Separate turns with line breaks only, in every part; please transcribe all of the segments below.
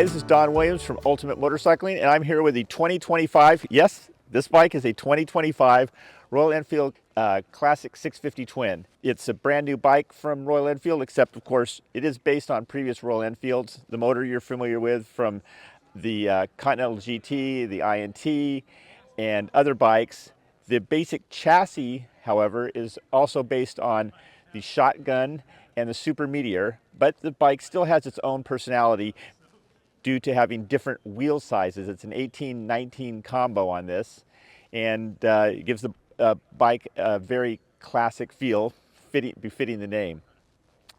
Hi, this is Don Williams from Ultimate Motorcycling, and I'm here with the 2025, yes, this bike is a 2025 Royal Enfield Classic 650 Twin. It's a brand new bike from Royal Enfield, except of course it is based on previous Royal Enfields. The motor you're familiar with from the Continental GT, the INT, and other bikes. The basic chassis, however, is also based on the Shotgun and the Super Meteor, but the bike still has its own personality due to having different wheel sizes. It's an 18-19 combo on this, and it gives the bike a very classic feel, befitting the name.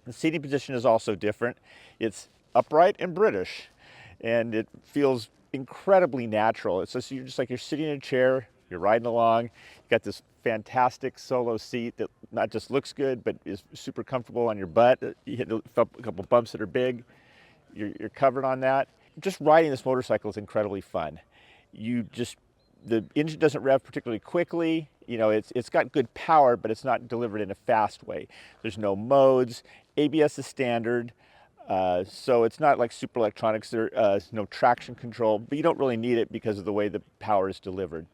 The seating position is also different. It's upright and British, and it feels incredibly natural. It's just, you're just like you're sitting in a chair, you're riding along. You got this fantastic solo seat that not just looks good, but is super comfortable on your butt. You hit a couple bumps that are big. You're covered on that. Just riding this motorcycle is incredibly fun. The engine doesn't rev particularly quickly. You know, it's got good power, but it's not delivered in a fast way. There's no modes. ABS is standard, so it's not like super electronics. There's no traction control, but you don't really need it because of the way the power is delivered.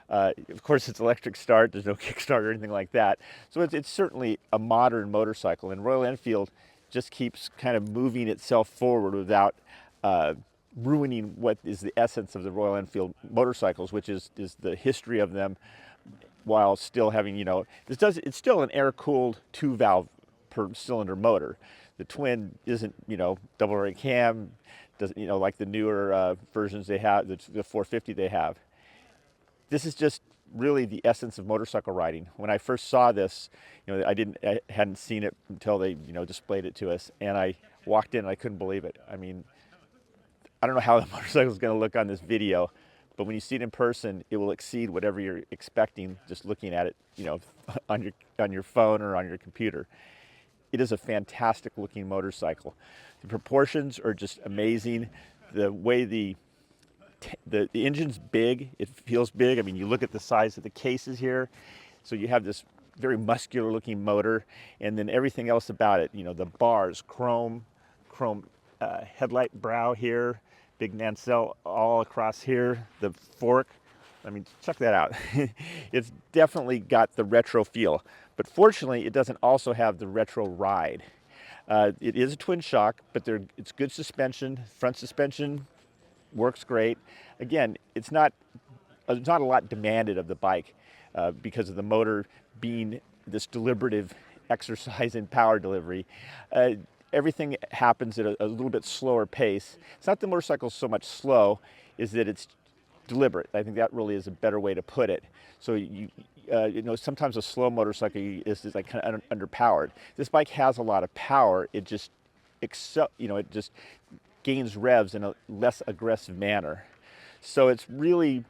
Of course, it's electric start. There's no kickstart or anything like that. So it's certainly a modern motorcycle, and Royal Enfield just keeps kind of moving itself forward without ruining what is the essence of the Royal Enfield motorcycles, which is the history of them, while still having, it's still an air-cooled 2-valve per cylinder motor. The Twin isn't, double rate cam, doesn't, like the newer versions they have, the 450 they have. This is just really the essence of motorcycle riding. When I first saw this, I hadn't seen it until they, displayed it to us, and I walked in and I couldn't believe it. I mean, I don't know how the motorcycle is going to look on this video, but when you see it in person, it will exceed whatever you're expecting just looking at it, on your phone or on your computer. It is a fantastic looking motorcycle. The proportions are just amazing. The way the engine's big, it feels big. I mean, you look at the size of the cases here. So you have this very muscular looking motor, and then everything else about it, the bars, chrome headlight brow here, big nacelle all across here, the fork. I mean, check that out. It's definitely got the retro feel, but fortunately it doesn't also have the retro ride. It is a twin shock, but it's good suspension. Front suspension works great. Again, it's not a lot demanded of the bike because of the motor being this deliberative exercise in power delivery. Everything happens at a little bit slower pace. It's not the motorcycle so much slow, is that it's deliberate. I think that really is a better way to put it. So sometimes a slow motorcycle is like kind of underpowered. This bike has a lot of power. It just it just gains revs in a less aggressive manner. So it's really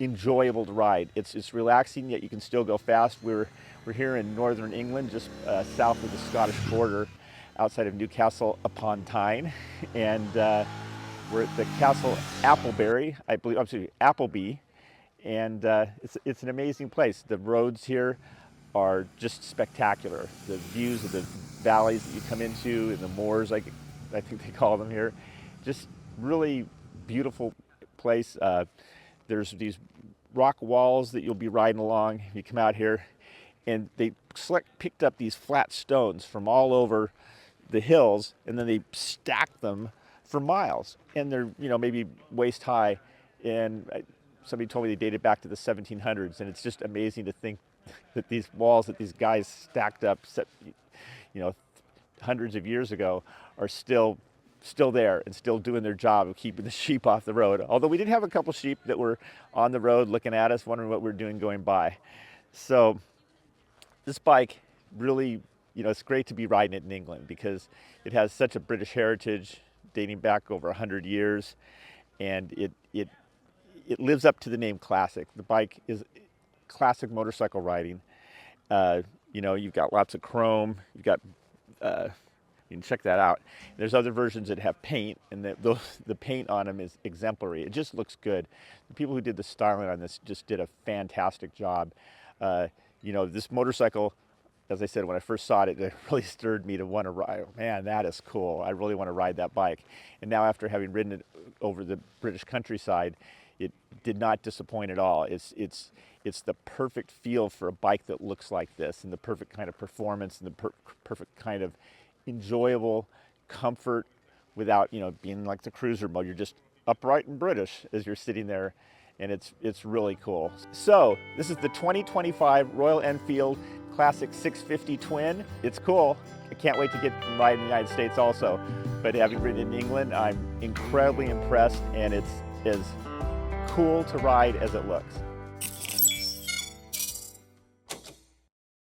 enjoyable to ride. It's relaxing, yet you can still go fast. We're here in northern England, just south of the Scottish border, outside of Newcastle upon Tyne, and we're at the Castle Appleby, and it's an amazing place. The roads here are just spectacular. The views of the valleys that you come into, and the moors, I think they call them here, just really beautiful place. There's these rock walls that you'll be riding along. You come out here, and they picked up these flat stones from all over the hills, and then they stacked them for miles, and they're maybe waist high, and somebody told me they dated back to the 1700s, and it's just amazing to think that these walls that these guys stacked up hundreds of years ago are still there and still doing their job of keeping the sheep off the road. Although we did have a couple sheep that were on the road looking at us, wondering what we're doing going by. So this bike really, it's great to be riding it in England because it has such a British heritage dating back over 100 years, and it lives up to the name classic. The bike is classic motorcycle riding. You've got lots of chrome. You've got you can check that out. There's other versions that have paint, and the paint on them is exemplary. It just looks good. The people who did the styling on this just did a fantastic job. This motorcycle as I said, when I first saw it, it really stirred me to want to ride. Man, that is cool. I really want to ride that bike. And now after having ridden it over the British countryside, it did not disappoint at all. It's the perfect feel for a bike that looks like this, and the perfect kind of performance, and the perfect kind of enjoyable comfort without, you know, being like the cruiser mode. You're just upright and British as you're sitting there, and it's really cool. So this is the 2025 Royal Enfield Classic 650 Twin. It's cool. I can't wait to get to ride in the United States also, but having ridden in England, I'm incredibly impressed, and it's as cool to ride as it looks.